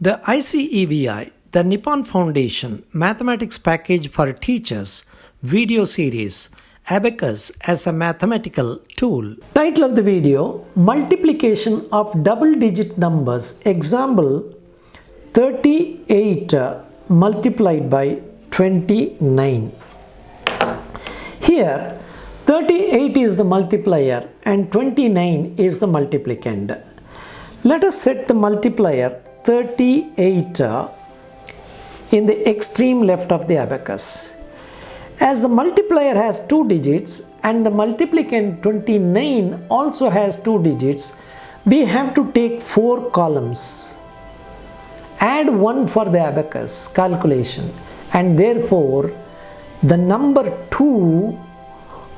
The ICEVI, the Nippon Foundation Mathematics Package for Teachers video series, Abacus as a Mathematical Tool. Title of the video, Multiplication of Double-Digit Numbers. Example, 38 multiplied by 29. Here, 38 is the multiplier and 29 is the multiplicand. Let us set the multiplier 38 in the extreme left of the abacus. As the multiplier has 2 digits and the multiplicand 29 also has 2 digits, we have to take 4 columns. Add 1 for the abacus calculation, and therefore the number 2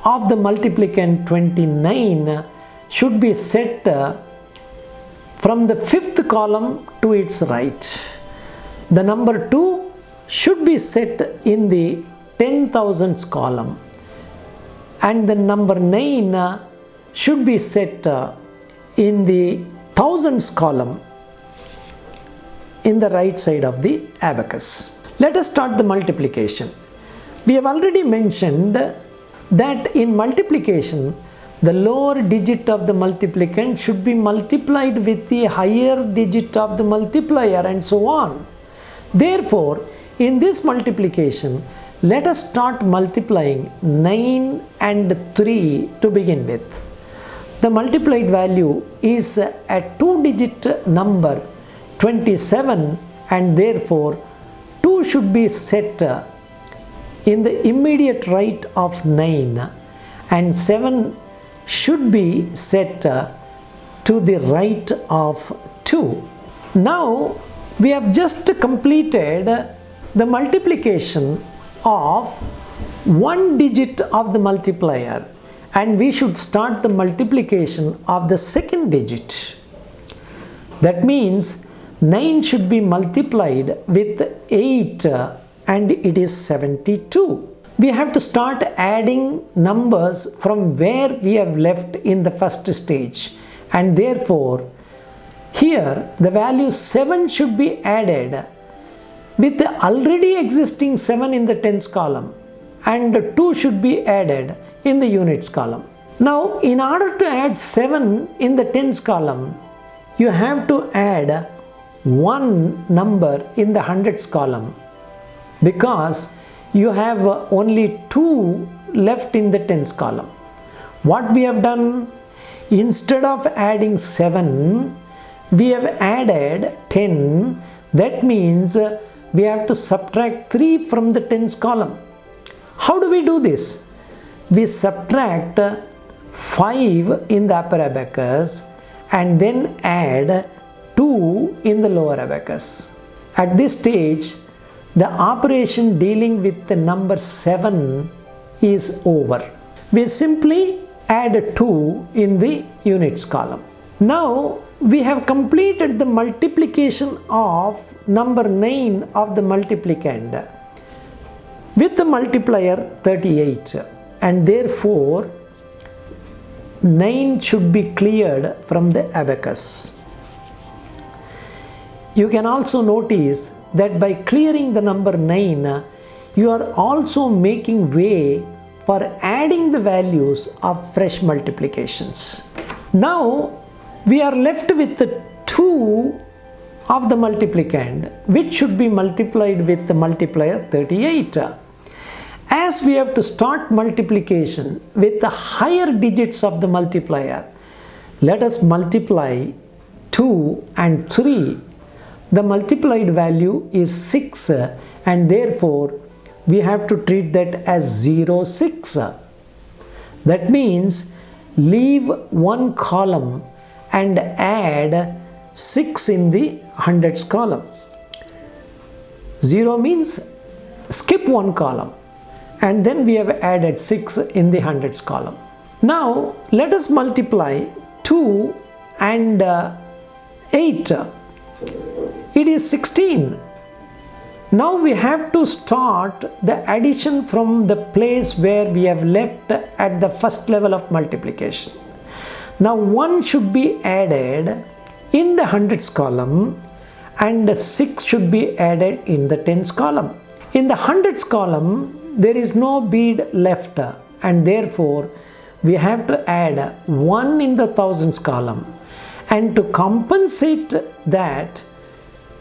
of the multiplicand 29 should be set from the 5th column to its right. The number 2 should be set in the 10,000s column, and the number 9 should be set in the thousands column in the right side of the abacus. Let us start the multiplication. We have already mentioned that in multiplication, the lower digit of the multiplicand should be multiplied with the higher digit of the multiplier, and so on. Therefore, in this multiplication, let us start multiplying 9 and 3 to begin with. The multiplied value is a 2-digit number 27, and therefore 2 should be set in the immediate right of 9 and 7 should be set to the right of 2. Now we have just completed the multiplication of 1 digit of the multiplier, and we should start the multiplication of the 2nd digit. That means 9 should be multiplied with 8 and it is 72. We have to start adding numbers from where we have left in the first stage, and therefore here the value 7 should be added with the already existing 7 in the tens column, and 2 should be added in the units column. Now, in order to add 7 in the tens column, you have to add 1 number in the hundreds column, because you have only 2 left in the tens column. What we have done, instead of adding 7, we have added 10. That means we have to subtract 3 from the tens column. How do we do this? We subtract 5 in the upper abacus and then add 2 in the lower abacus. At this stage, the operation dealing with the number 7 is over. We simply add 2 in the units column. Now we have completed the multiplication of number 9 of the multiplicand with the multiplier 38, and therefore 9 should be cleared from the abacus. You can also notice that by clearing the number 9, you are also making way for adding the values of fresh multiplications. Now we are left with the 2 of the multiplicand, which should be multiplied with the multiplier 38. As we have to start multiplication with the higher digits of the multiplier, let us multiply 2 and 3. The multiplied value is 6, and therefore we have to treat that as 0, 6. That means leave 1 column and add 6 in the hundreds column. 0 means skip 1 column, and then we have added 6 in the hundreds column. Now let us multiply 2 and 8. It is 16. Now we have to start the addition from the place where we have left at the first level of multiplication. Now 1 should be added in the hundreds column and 6 should be added in the tens column. In the hundreds column, there is no bead left, and therefore we have to add 1 in the thousands column. And to compensate that,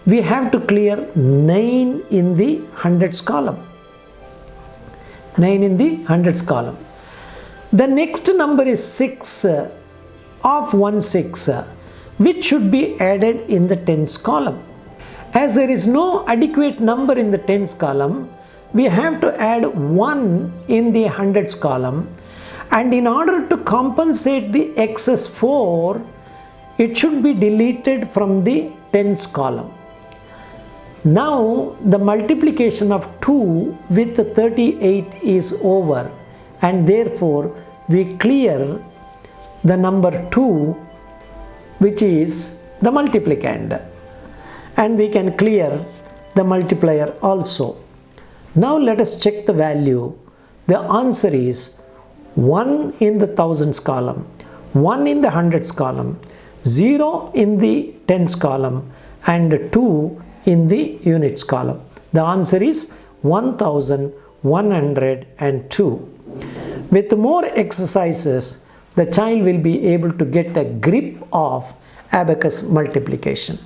we have to clear 9 in the hundreds column. 9 in the hundreds column. The next number is 6 of 1 6, which should be added in the tens column. As there is no adequate number in the tens column, we have to add 1 in the hundreds column, and in order to compensate the excess 4, it should be deleted from the tens column. Now the multiplication of 2 with 38 is over, and therefore we clear the number 2, which is the multiplicand, and we can clear the multiplier also. Now let us check the value. The answer is 1 in the thousands column, 1 in the hundreds column, 0 in the tens column, and 2 in the units column. The answer is 1102. With more exercises, the child will be able to get a grip of abacus multiplication.